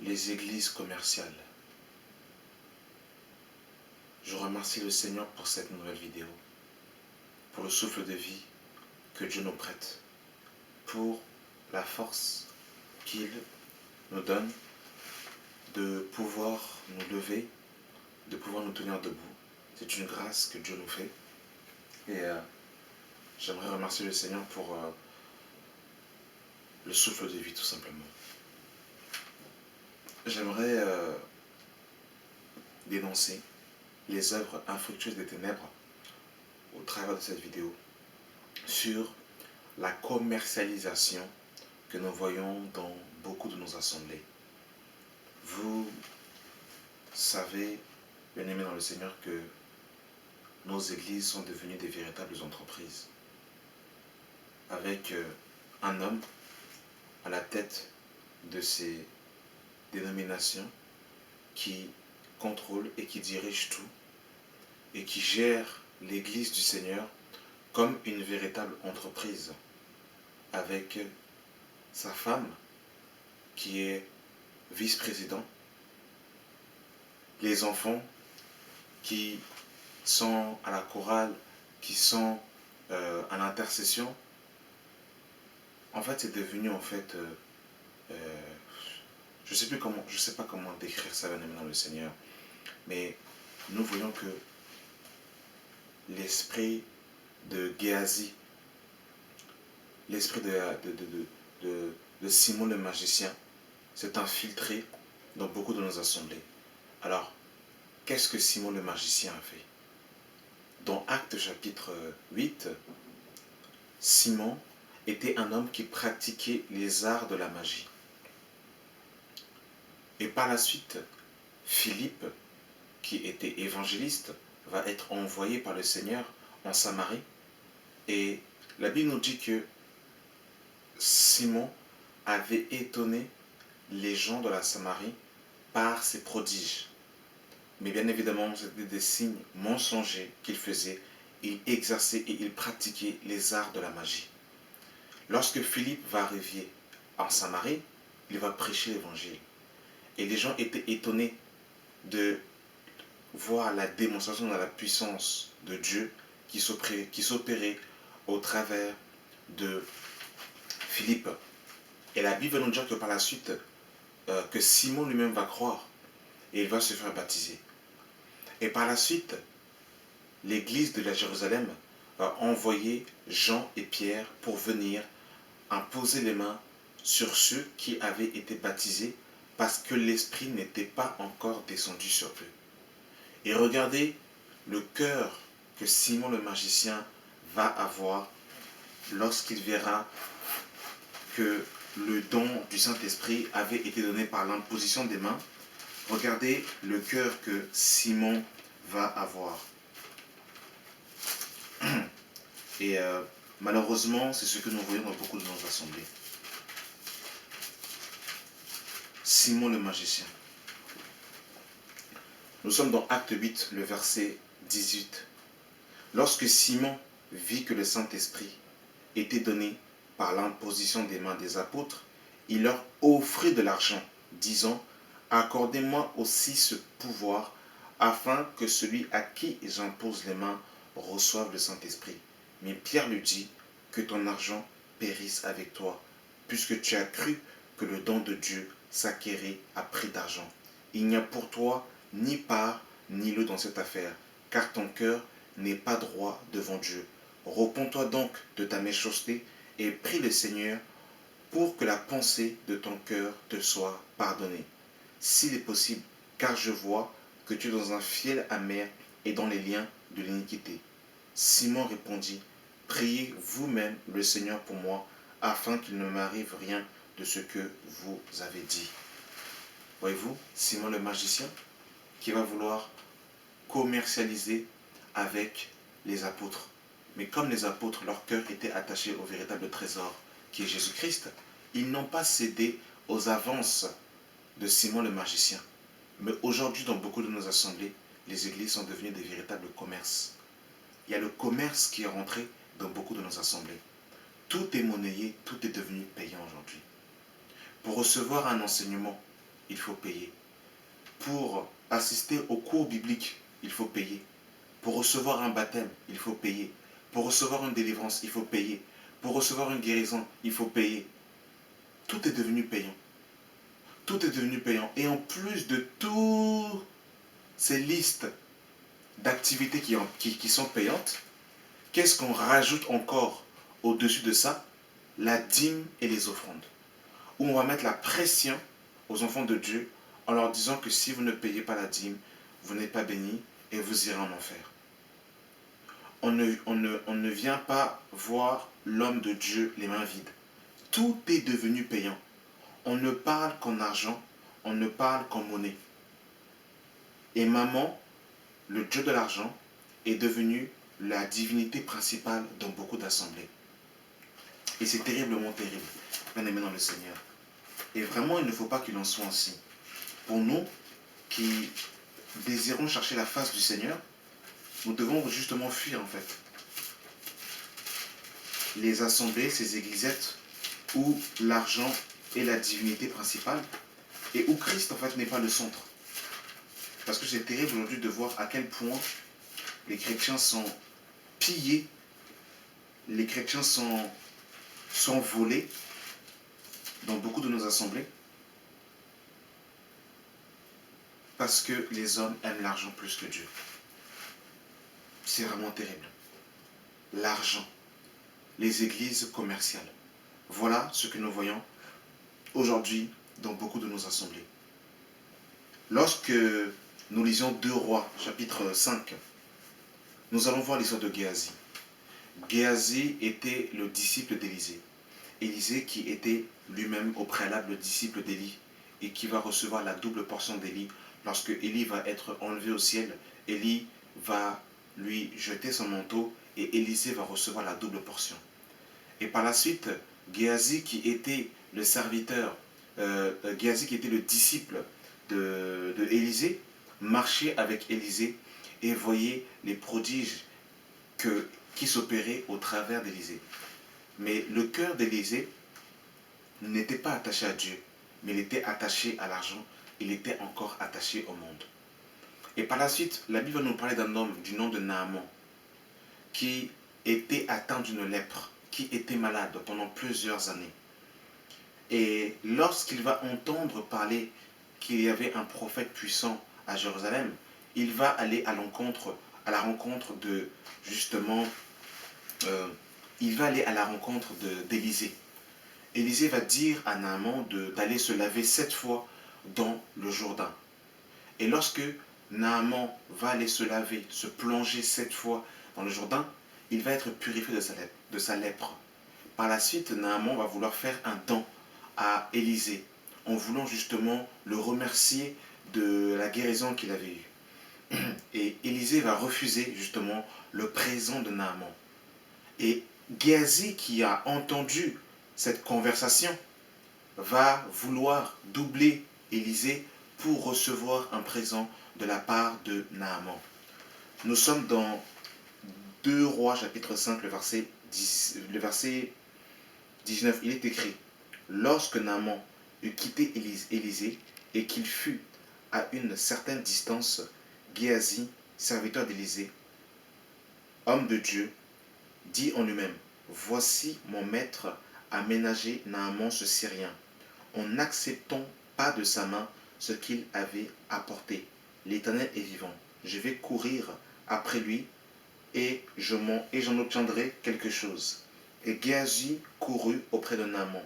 les églises commerciales. Je remercie le Seigneur pour cette nouvelle vidéo, pour le souffle de vie que Dieu nous prête, pour la force qu'il nous donne de pouvoir nous lever, de pouvoir nous tenir debout. C'est une grâce que Dieu nous fait. Et j'aimerais remercier le Seigneur pour le souffle de vie, tout simplement. J'aimerais dénoncer les œuvres infructueuses des ténèbres au travers de cette vidéo sur la commercialisation que nous voyons dans beaucoup de nos assemblées. Vous savez, bien-aimés dans le Seigneur, que nos églises sont devenues des véritables entreprises, avec un homme à la tête de ces dénominations qui contrôle et qui dirige tout et qui gère l'église du Seigneur comme une véritable entreprise, avec sa femme qui est vice-président, les enfants qui sont à la chorale, qui sont à l'intercession. En fait, c'est devenu je sais pas comment décrire ça dans le Seigneur, mais nous voyons que l'esprit de Géasi, l'esprit de Simon le magicien s'est infiltré dans beaucoup de nos assemblées. Alors, qu'est-ce que Simon le magicien a fait? Dans Actes chapitre 8, Simon était un homme qui pratiquait les arts de la magie. Et par la suite, Philippe, qui était évangéliste, va être envoyé par le Seigneur en Samarie. Et la Bible nous dit que Simon avait étonné les gens de la Samarie par ses prodiges. Mais bien évidemment, c'était des signes mensongers qu'il faisait. Il exerçait et il pratiquait les arts de la magie. Lorsque Philippe va arriver en Samarie, il va prêcher l'évangile. Et les gens étaient étonnés de voir la démonstration de la puissance de Dieu qui s'opérait au travers de Philippe. Et la Bible va nous dire que par la suite, que Simon lui-même va croire et il va se faire baptiser. Et par la suite, l'église de la Jérusalem va envoyer Jean et Pierre pour venir imposer les mains sur ceux qui avaient été baptisés parce que l'Esprit n'était pas encore descendu sur eux. Et regardez le cœur que Simon le magicien va avoir lorsqu'il verra que le don du Saint-Esprit avait été donné par l'imposition des mains. Regardez le cœur que Simon va avoir. Et malheureusement, c'est ce que nous voyons dans beaucoup de nos assemblées. Simon le magicien. Nous sommes dans Acte 8, le verset 18. Lorsque Simon vit que le Saint-Esprit était donné par l'imposition des mains des apôtres, il leur offrit de l'argent, disant « Accordez-moi aussi ce pouvoir, afin que celui à qui j'impose les mains reçoive le Saint-Esprit. » Mais Pierre lui dit « Que ton argent périsse avec toi, puisque tu as cru que le don de Dieu s'acquérait à prix d'argent. Il n'y a pour toi ni part ni lot dans cette affaire, car ton cœur n'est pas droit devant Dieu. Repens-toi donc de ta méchanceté et prie le Seigneur pour que la pensée de ton cœur te soit pardonnée, s'il est possible, car je vois que tu es dans un fiel amer et dans les liens de l'iniquité. » Simon répondit, « Priez vous-même le Seigneur pour moi, afin qu'il ne m'arrive rien de ce que vous avez dit. » Voyez-vous, Simon le magicien, qui va vouloir commercialiser avec les apôtres. Mais comme les apôtres, leur cœur était attaché au véritable trésor qui est Jésus-Christ, ils n'ont pas cédé aux avances de Simon le magicien. Mais aujourd'hui, dans beaucoup de nos assemblées, les églises sont devenues des véritables commerces. Il y a le commerce qui est rentré dans beaucoup de nos assemblées. Tout est monnayé, tout est devenu payant aujourd'hui. Pour recevoir un enseignement, il faut payer. Pour assister aux cours bibliques, il faut payer. Pour recevoir un baptême, il faut payer. Pour recevoir une délivrance, il faut payer. Pour recevoir une guérison, il faut payer. Tout est devenu payant. Tout est devenu payant. Et en plus de toutes ces listes d'activités qui sont payantes, qu'est-ce qu'on rajoute encore au-dessus de ça? La dîme et les offrandes. Où on va mettre la pression aux enfants de Dieu en leur disant que si vous ne payez pas la dîme, vous n'êtes pas bénis et vous irez en enfer. On ne vient pas voir l'homme de Dieu les mains vides. Tout est devenu payant. On ne parle qu'en argent, on ne parle qu'en monnaie. Et Mammon, le dieu de l'argent, est devenu la divinité principale dans beaucoup d'assemblées. Et c'est terriblement terrible, bien aimé dans le Seigneur. Et vraiment, il ne faut pas qu'il en soit ainsi. Pour nous qui désirons chercher la face du Seigneur, nous devons justement fuir en fait les assemblées, ces églisettes où l'argent est la divinité principale et où Christ en fait n'est pas le centre. Parce que c'est terrible aujourd'hui de voir à quel point les chrétiens sont pillés, les chrétiens sont volés dans beaucoup de nos assemblées parce que les hommes aiment l'argent plus que Dieu. C'est vraiment terrible. L'argent, les églises commerciales. Voilà ce que nous voyons aujourd'hui dans beaucoup de nos assemblées. Lorsque nous lisons 2 Rois, chapitre 5, nous allons voir l'histoire de Géasi. Géasi était le disciple d'Élisée. Élisée qui était lui-même au préalable le disciple d'Élie et qui va recevoir la double portion d'Élie. Lorsque Élie va être enlevé au ciel, Élie va lui jeter son manteau et Élisée va recevoir la double portion. Et par la suite, Géasi qui était le serviteur, Géasi qui était le disciple de Élisée, marchait avec Élisée et voyait les prodiges qui s'opéraient au travers d'Élisée. Mais le cœur d'Élisée n'était pas attaché à Dieu, mais il était attaché à l'argent, il était encore attaché au monde. Et par la suite, la Bible va nous parler d'un homme du nom de Naaman, qui était atteint d'une lèpre, qui était malade pendant plusieurs années. Et lorsqu'il va entendre parler qu'il y avait un prophète puissant à Jérusalem, il va aller à la rencontre de, justement, il va aller à la rencontre d'Élisée. Élisée va dire à Naaman d'aller se laver 7 fois dans le Jourdain. Et lorsque Naaman va aller se laver, se plonger 7 fois dans le Jourdain, il va être purifié de sa lèpre. Par la suite, Naaman va vouloir faire un don à Élisée, en voulant justement le remercier de la guérison qu'il avait eue. Et Élisée va refuser justement le présent de Naaman. Et Géasi, qui a entendu cette conversation, va vouloir doubler Élisée pour recevoir un présent de la part de Naaman. Nous sommes dans 2 Rois chapitre 5, le verset 19. Il est écrit: lorsque Naaman eut quitté Élisée et qu'il fut à une certaine distance, Géasi, serviteur d'Élisée, homme de Dieu, dit en lui-même: voici mon maître a ménagé Naaman ce Syrien, en n'acceptant pas de sa main ce qu'il avait apporté. L'Éternel est vivant. Je vais courir après lui et j'en obtiendrai quelque chose. Et Géasi courut auprès de Naaman.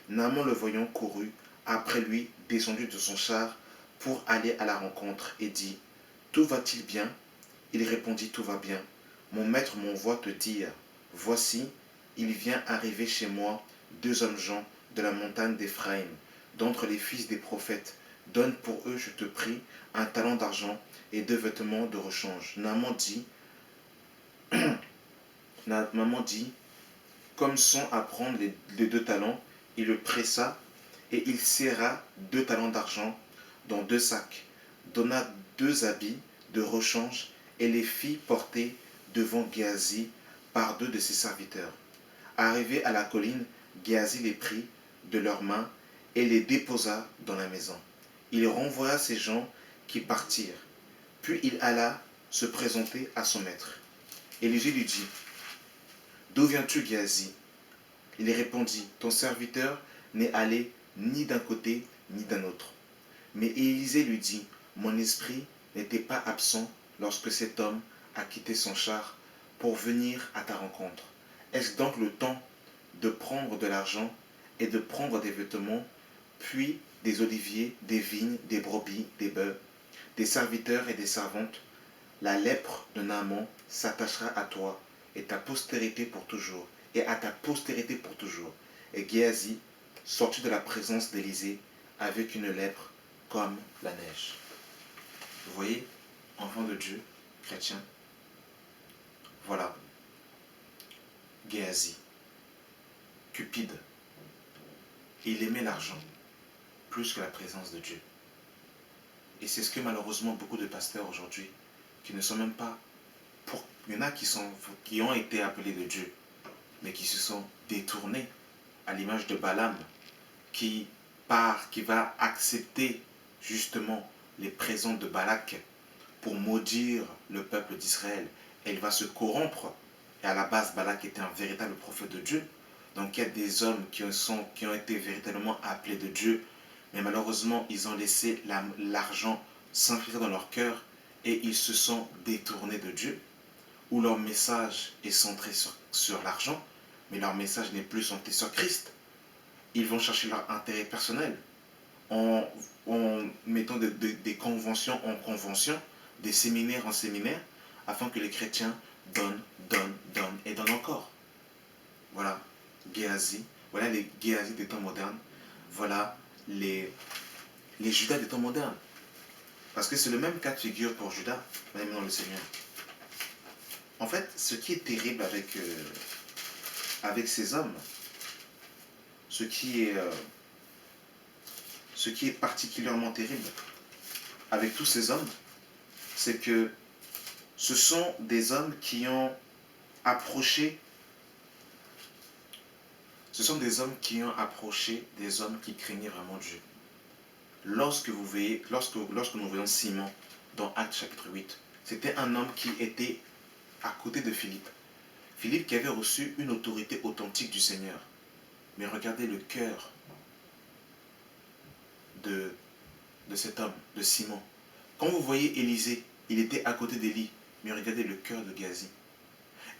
Naaman, le voyant, courut après lui, descendu de son char pour aller à la rencontre et dit: tout va-t-il bien? Il répondit: tout va bien. Mon maître m'envoie te dire: voici, il vient arriver chez moi 2 hommes gens de la montagne d'Éphraïm, d'entre les fils des prophètes. Donne pour eux, je te prie, un talent d'argent et 2 vêtements de rechange. Naaman dit, comme son à prendre les 2 talents, il le pressa et il serra 2 talents d'argent dans 2 sacs, donna 2 habits de rechange et les fit porter devant Géasi par 2 de ses serviteurs. Arrivé à la colline, Géasi les prit de leurs mains et les déposa dans la maison. il renvoya ces gens qui partirent. Puis il alla se présenter à son maître. Élisée lui dit, d'où viens-tu, Géasi? Il répondit, ton serviteur n'est allé ni d'un côté ni d'un autre. Mais Élisée lui dit, mon esprit n'était pas absent lorsque cet homme a quitté son char pour venir à ta rencontre. Est-ce donc le temps de prendre de l'argent et de prendre des vêtements, puis des oliviers, des vignes, des brebis, des bœufs, des serviteurs et des servantes? La lèpre de Naaman s'attachera à toi et ta postérité pour toujours, et à ta postérité pour toujours. Et Géasi sortit de la présence d'Élisée avec une lèpre comme la neige. Vous voyez, enfant de Dieu, chrétien, voilà, Géasi, cupide, il aimait l'argent plus que la présence de Dieu. Et c'est ce que malheureusement beaucoup de pasteurs aujourd'hui, qui ne sont même pas pour... Il y en a qui ont été appelés de Dieu, mais qui se sont détournés à l'image de Balaam, qui va accepter justement les présents de Balak pour maudire le peuple d'Israël. Et il va se corrompre. Et à la base, Balak était un véritable prophète de Dieu. Donc il y a des hommes qui ont été véritablement appelés de Dieu, mais malheureusement, ils ont laissé l'argent s'infiltrer dans leur cœur et ils se sont détournés de Dieu, où leur message est centré sur l'argent, mais leur message n'est plus centré sur Christ. Ils vont chercher leur intérêt personnel en mettant des conventions en conventions, des séminaires en séminaires, afin que les chrétiens donnent et donnent encore. Voilà Géasi, voilà les Géasi des temps modernes, voilà les Judas des temps modernes. Parce que c'est le même cas de figure pour Judas, même dans le Seigneur. En fait, ce qui est terrible avec ces hommes, ce qui est particulièrement terrible avec tous ces hommes, c'est que ce sont des hommes qui ont approché, des hommes qui craignaient vraiment Dieu. Lorsque nous voyons Simon dans Actes chapitre 8, c'était un homme qui était à côté de Philippe. Philippe qui avait reçu une autorité authentique du Seigneur. Mais regardez le cœur de cet homme, de Simon. Quand vous voyez Élisée, il était à côté d'Élie, mais regardez le cœur de Géasi.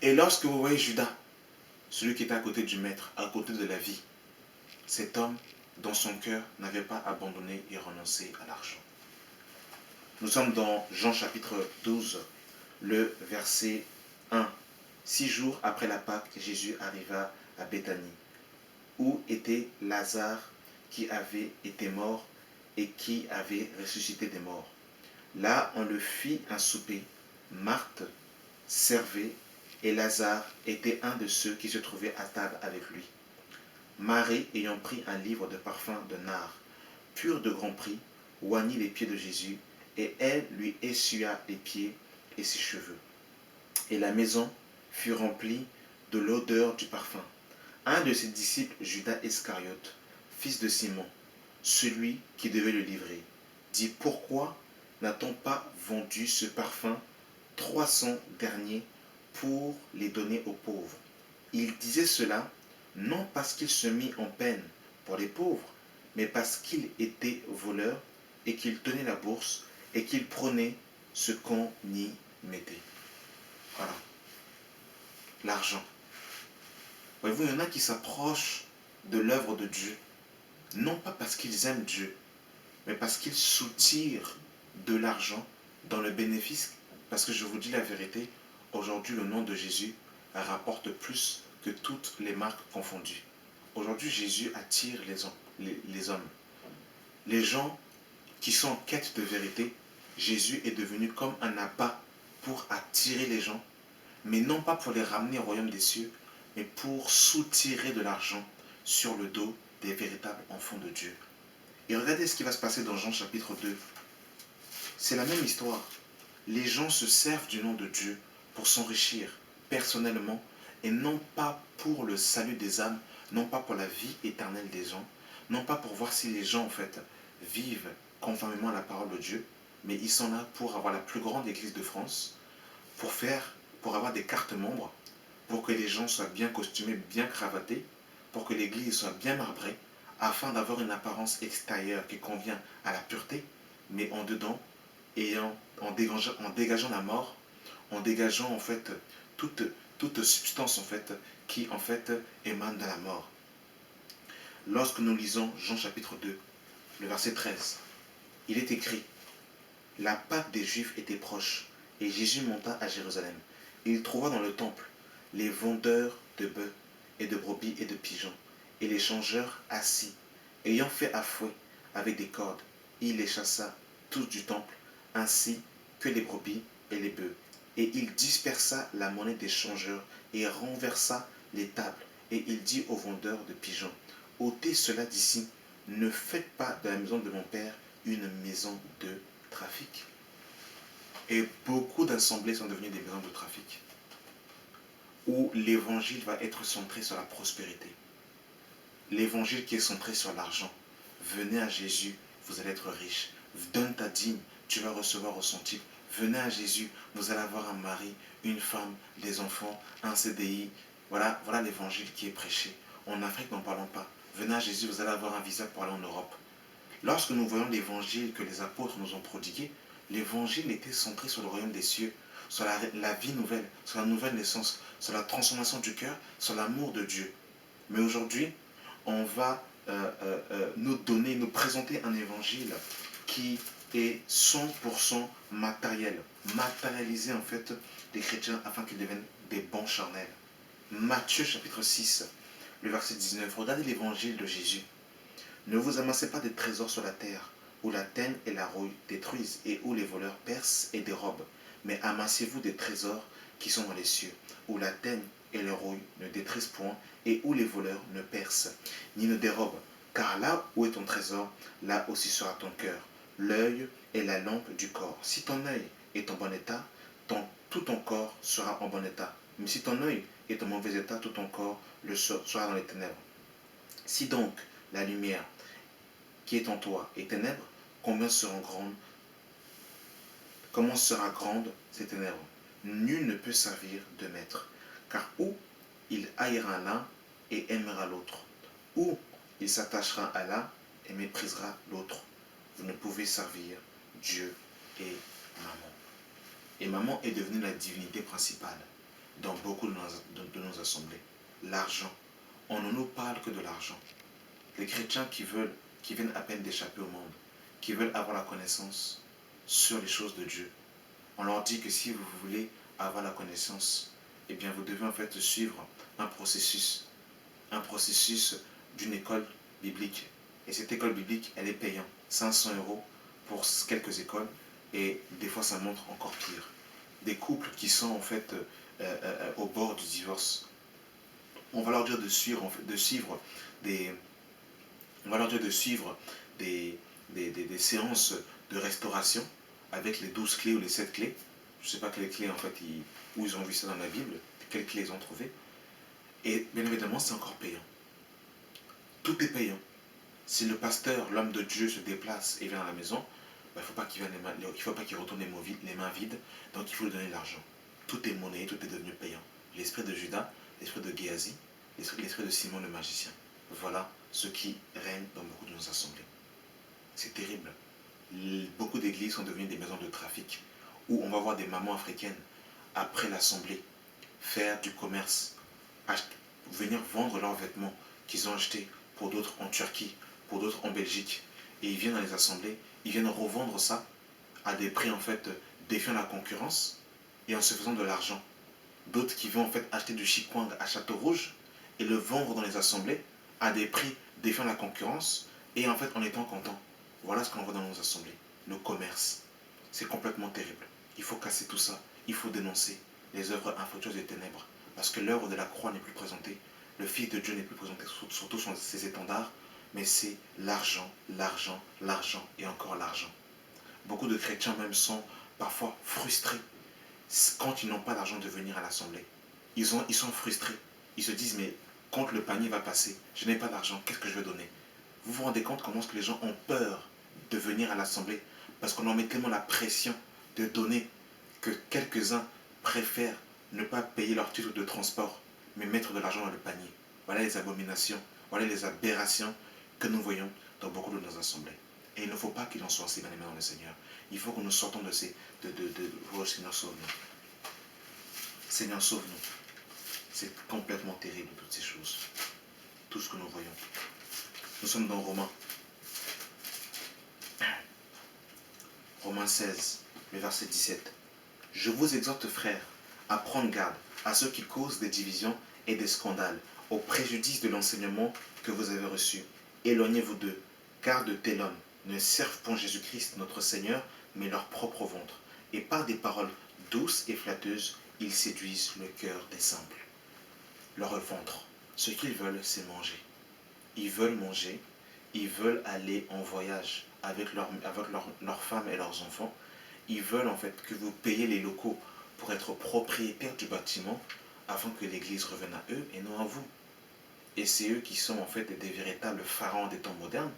Et lorsque vous voyez Judas, celui qui était à côté du maître, à côté de la vie, cet homme, dans son cœur, n'avait pas abandonné et renoncé à l'argent. Nous sommes dans Jean chapitre 12, le verset 1. 6 jours après la Pâque, Jésus arriva à Béthanie, où était Lazare qui avait été mort et qui avait ressuscité des morts. Là, on le fit un souper. Marthe servait et Lazare était un de ceux qui se trouvaient à table avec lui. Marie, ayant pris un livre de parfum de nard, pur de grand prix, oignit les pieds de Jésus et elle lui essuya les pieds et ses cheveux. Et la maison fut remplie de l'odeur du parfum. Un de ses disciples, Judas Iscariote, fils de Simon, celui qui devait le livrer, dit, pourquoi n'a-t-on pas vendu ce parfum 300 deniers pour les donner aux pauvres? Il disait cela non parce qu'il se mit en peine pour les pauvres, mais parce qu'il était voleur et qu'il tenait la bourse et qu'il prenait ce qu'on y mettait. Voilà. L'argent. Voyez-vous, il y en a qui s'approchent de l'œuvre de Dieu, non pas parce qu'ils aiment Dieu, mais parce qu'ils soutirent de l'argent dans le bénéfice. Parce que je vous dis la vérité, aujourd'hui le nom de Jésus rapporte plus que toutes les marques confondues. Aujourd'hui Jésus attire les hommes. Les gens qui sont en quête de vérité, Jésus est devenu comme un appât pour attirer les gens, mais non pas pour les ramener au royaume des cieux, mais pour soutirer de l'argent sur le dos des véritables enfants de Dieu. Et regardez ce qui va se passer dans Jean chapitre 2. C'est la même histoire. Les gens se servent du nom de Dieu pour s'enrichir personnellement et non pas pour le salut des âmes, non pas pour la vie éternelle des gens, non pas pour voir si les gens en fait vivent conformément à la parole de Dieu, mais ils sont là pour avoir la plus grande église de France, pour avoir des cartes membres, pour que les gens soient bien costumés, bien cravatés, pour que l'église soit bien marbrée, afin d'avoir une apparence extérieure qui convient à la pureté, mais en dedans, en dégageant la mort, en dégageant en fait toute substance en fait qui en fait émane de la mort. Lorsque nous lisons Jean chapitre 2, le verset 13, il est écrit: la Pâque des Juifs était proche, et Jésus monta à Jérusalem. Il trouva dans le temple les vendeurs de bœufs et de brebis et de pigeons, et les changeurs assis, ayant fait à fouet avec des cordes. Il les chassa tous du temple, ainsi que les brebis et les bœufs. Et il dispersa la monnaie des changeurs, et renversa les tables. Et il dit aux vendeurs de pigeons: ôtez cela d'ici, ne faites pas de la maison de mon père une maison de trafic. Et beaucoup d'assemblées sont devenues des maisons de trafic, où l'évangile va être centré sur la prospérité. L'évangile qui est centré sur l'argent. Venez à Jésus, vous allez être riche. Donne ta dîme, tu vas recevoir au centime. Venez à Jésus, vous allez avoir un mari, une femme, des enfants, un CDI. Voilà l'évangile qui est prêché. En Afrique, n'en parlons pas. Venez à Jésus, vous allez avoir un visa pour aller en Europe. Lorsque nous voyons l'évangile que les apôtres nous ont prodigué, l'évangile était centré sur le royaume des cieux, sur la vie nouvelle, sur la nouvelle naissance, sur la transformation du cœur, sur l'amour de Dieu. Mais aujourd'hui, on va nous présenter un évangile qui est 100% matériel, matérialiser en fait les chrétiens afin qu'ils deviennent des bons charnels. Matthieu chapitre 6, le verset 19, regardez l'évangile de Jésus. Ne vous amassez pas des trésors sur la terre, où la teigne et la rouille détruisent et où les voleurs percent et dérobent, mais amassez-vous des trésors qui sont dans les cieux, où la teigne et la rouille ne détruisent point et où les voleurs ne percent ni ne dérobent. Car là où est ton trésor, là aussi sera ton cœur. L'œil est la lampe du corps. Si ton œil est en bon état, tout ton corps sera en bon état. Mais si ton œil est en mauvais état, tout ton corps sera dans les ténèbres. Si donc la lumière qui est en toi est ténèbres, comment sera grande ces ténèbres? Nul ne peut servir de maître, car ou il haïra l'un et aimera l'autre, ou il s'attachera à l'un et méprisera l'autre. Vous ne pouvez servir Dieu et maman. Et maman est devenue la divinité principale dans beaucoup de nos assemblées. L'argent. On ne nous parle que de l'argent. Les chrétiens qui viennent à peine d'échapper au monde, qui veulent avoir la connaissance sur les choses de Dieu, on leur dit que si vous voulez avoir la connaissance, eh bien vous devez en fait suivre un processus d'une école biblique. Et cette école biblique, elle est payante. 500 € pour quelques écoles, et des fois ça montre encore pire. Des couples qui sont en fait au bord du divorce. On va leur dire de suivre des séances de restauration avec les 12 clés ou les 7 clés. Je ne sais pas quelles clés en fait où ils ont vu ça dans la Bible, quelles clés ils ont trouvées. Et bien évidemment, c'est encore payant. Tout est payant. Si le pasteur, l'homme de Dieu, se déplace et vient à la maison, il ne faut pas qu'il retourne les mains vides, donc il faut lui donner l'argent. Tout est monnaie, tout est devenu payant. L'esprit de Judas, l'esprit de Géasi, l'esprit de Simon le magicien. Voilà ce qui règne dans beaucoup de nos assemblées. C'est terrible. Beaucoup d'églises sont devenues des maisons de trafic, où on va voir des mamans africaines, après l'assemblée, faire du commerce, venir vendre leurs vêtements qu'ils ont achetés pour d'autres en Turquie, pour d'autres en Belgique. Et ils viennent dans les assemblées, ils viennent revendre ça à des prix en fait défiant la concurrence et en se faisant de l'argent. D'autres qui vont en fait acheter du chikwang à Château-Rouge et le vendre dans les assemblées à des prix défiant la concurrence et en fait en étant content. Voilà ce qu'on voit dans nos assemblées. Le commerce. C'est complètement terrible. Il faut casser tout ça. Il faut dénoncer les œuvres infructueuses des ténèbres. Parce que l'œuvre de la croix n'est plus présentée. Le Fils de Dieu n'est plus présenté surtout sur ses étendards. Mais c'est l'argent, l'argent, l'argent et encore l'argent. Beaucoup de chrétiens même sont parfois frustrés quand ils n'ont pas d'argent de venir à l'assemblée. Ils sont frustrés. Ils se disent, mais quand le panier va passer, je n'ai pas d'argent, qu'est-ce que je vais donner? Vous vous rendez compte comment est-ce que les gens ont peur de venir à l'assemblée parce qu'on leur met tellement la pression de donner que quelques-uns préfèrent ne pas payer leur titre de transport, mais mettre de l'argent dans le panier. Voilà les abominations, voilà les aberrations que nous voyons dans beaucoup de nos assemblées. Et il ne faut pas qu'il en soit ainsi, bien-aimés dans le Seigneur. Il faut que nous sortons de ces... Oh Seigneur, sauve-nous. Seigneur, sauve-nous. C'est complètement terrible, toutes ces choses. Tout ce que nous voyons. Nous sommes dans Romains. Romains 16, le verset 17. Je vous exhorte, frères, à prendre garde à ceux qui causent des divisions et des scandales, au préjudice de l'enseignement que vous avez reçu. Éloignez-vous d'eux, car de tels hommes ne servent point Jésus-Christ notre Seigneur, mais leur propre ventre. Et par des paroles douces et flatteuses, ils séduisent le cœur des simples. Leur ventre, ce qu'ils veulent, c'est manger. Ils veulent manger, ils veulent aller en voyage avec leurs femmes et leurs enfants. Ils veulent en fait que vous payiez les locaux pour être propriétaires du bâtiment afin que l'église revienne à eux et non à vous. Et c'est eux qui sont en fait des véritables pharaons des temps modernes.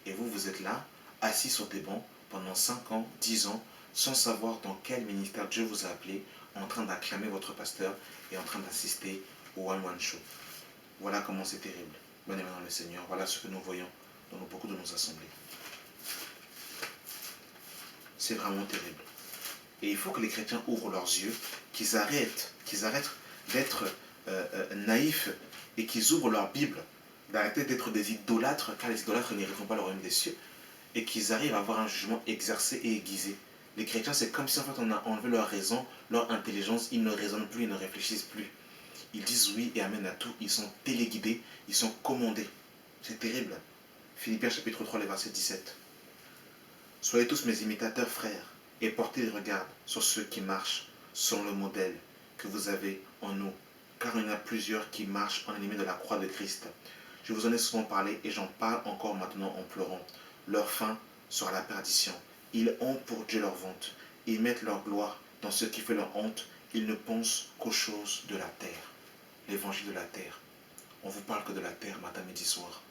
Et vous, vous êtes là, assis sur des bancs pendant 5 ans, 10 ans, sans savoir dans quel ministère Dieu vous a appelé, en train d'acclamer votre pasteur et en train d'assister au one-one show. Voilà comment c'est terrible. Bien-aimés dans le Seigneur, voilà ce que nous voyons dans beaucoup de nos assemblées. C'est vraiment terrible. Et il faut que les chrétiens ouvrent leurs yeux, qu'ils arrêtent d'être naïfs et qu'ils ouvrent leur Bible, d'arrêter d'être des idolâtres, car les idolâtres n'hériteront pas le royaume des cieux, et qu'ils arrivent à avoir un jugement exercé et aiguisé. Les chrétiens, c'est comme si en fait on a enlevé leur raison, leur intelligence, ils ne raisonnent plus, ils ne réfléchissent plus. Ils disent oui et amen à tout, ils sont téléguidés, ils sont commandés. C'est terrible. Philippiens chapitre 3, le verset 17. Soyez tous mes imitateurs, frères, et portez les regards sur ceux qui marchent selon le modèle que vous avez en nous, car il y en a plusieurs qui marchent en ennemi de la croix de Christ. Je vous en ai souvent parlé et j'en parle encore maintenant en pleurant. Leur fin sera la perdition. Ils ont pour Dieu leur vente. Ils mettent leur gloire dans ce qui fait leur honte. Ils ne pensent qu'aux choses de la terre. L'évangile de la terre. On vous parle que de la terre matin, midi, soir.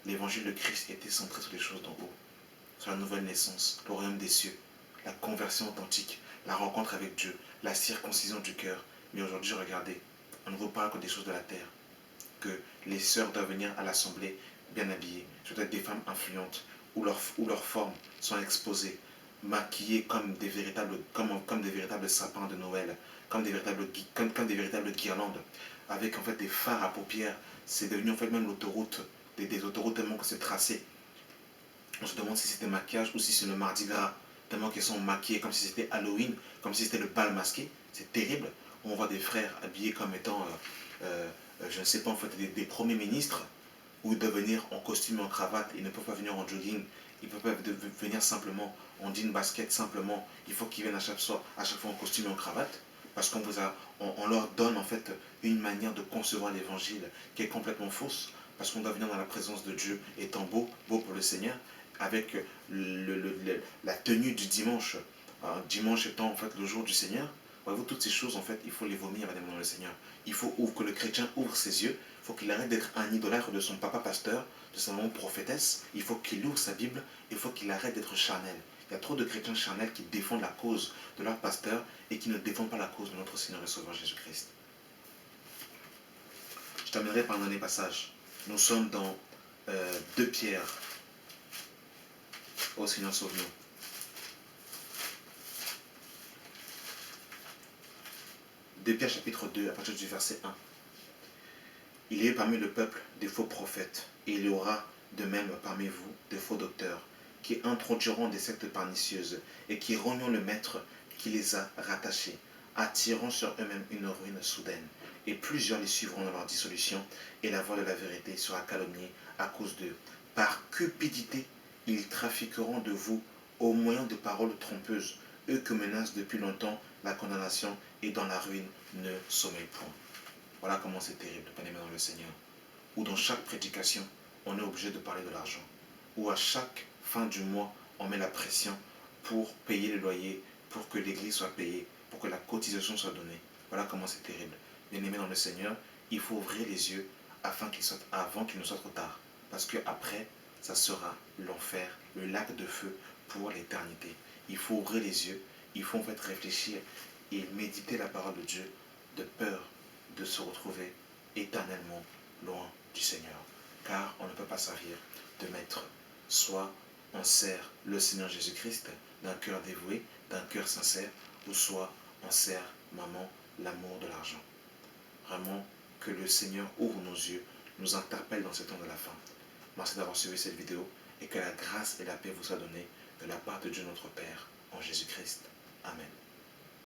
L'évangile de Christ était centré sur les choses d'en haut, sur la nouvelle naissance, le royaume des cieux, la conversion authentique, la rencontre avec Dieu, la circoncision du cœur. Mais aujourd'hui, regardez, on ne vous parle que des choses de la terre. Que les sœurs doivent venir à l'assemblée bien habillées, peut-être des femmes influentes, où leurs formes sont exposées, maquillées comme des véritables sapins de Noël, comme des véritables guirlandes, avec en fait des phares à paupières. C'est devenu en fait même l'autoroute, des autoroutes tellement que c'est tracé. On se demande si c'était maquillage ou si c'est le mardi gras, tellement qu'elles sont maquillées comme si c'était Halloween, comme si c'était le bal masqué. C'est terrible. On voit des frères habillés comme étant, je ne sais pas, en fait, des premiers ministres, où ils doivent venir en costume et en cravate. Ils ne peuvent pas venir en jogging. Ils ne peuvent pas venir simplement en jean basket, simplement. Il faut qu'ils viennent à chaque fois en costume et en cravate. Parce on leur donne en fait une manière de concevoir l'évangile qui est complètement fausse. Parce qu'on doit venir dans la présence de Dieu étant beau pour le Seigneur, avec la tenue du dimanche. Dimanche étant en fait le jour du Seigneur. Voyez-vous, toutes ces choses, en fait, il faut les vomir, madame, dans le Seigneur. Il faut que le chrétien ouvre ses yeux. Il faut qu'il arrête d'être un idolâtre de son papa pasteur, de sa maman prophétesse. Il faut qu'il ouvre sa Bible. Il faut qu'il arrête d'être charnel. Il y a trop de chrétiens charnels qui défendent la cause de leur pasteur et qui ne défendent pas la cause de notre Seigneur et Sauveur Jésus-Christ. Je terminerai par un dernier passage. Nous sommes dans 2 Pierre. Oh Seigneur, sauve-nous. 2 Pierre chapitre 2, à partir du verset 1. Il y a eu parmi le peuple des faux prophètes, et il y aura de même parmi vous des faux docteurs, qui introduiront des sectes pernicieuses, et qui rogneront le maître qui les a rattachés, attirant sur eux-mêmes une ruine soudaine. Et plusieurs les suivront dans leur dissolution, et la voix de la vérité sera calomniée à cause d'eux. Par cupidité, ils trafiqueront de vous au moyen de paroles trompeuses, eux que menacent depuis longtemps la condamnation, et dans la ruine ne sommeillent point. Voilà comment c'est terrible, bien-aimés dans le Seigneur. Où dans chaque prédication, on est obligé de parler de l'argent. Où à chaque fin du mois, on met la pression pour payer le loyer, pour que l'église soit payée, pour que la cotisation soit donnée. Voilà comment c'est terrible. Bien-aimés dans le Seigneur, il faut ouvrir les yeux avant qu'il ne soit trop tard. Parce qu'après, ça sera l'enfer, le lac de feu pour l'éternité. Il faut ouvrir les yeux, il faut en fait réfléchir et méditer la parole de Dieu de peur de se retrouver éternellement loin du Seigneur. Car on ne peut pas servir de maître. Soit on sert le Seigneur Jésus-Christ d'un cœur dévoué, d'un cœur sincère, ou soit on sert maman, l'amour de l'argent. Vraiment, que le Seigneur ouvre nos yeux, nous interpelle dans ce temps de la fin. Merci d'avoir suivi cette vidéo et que la grâce et la paix vous soient données de la part de Dieu notre Père en Jésus-Christ. Amen.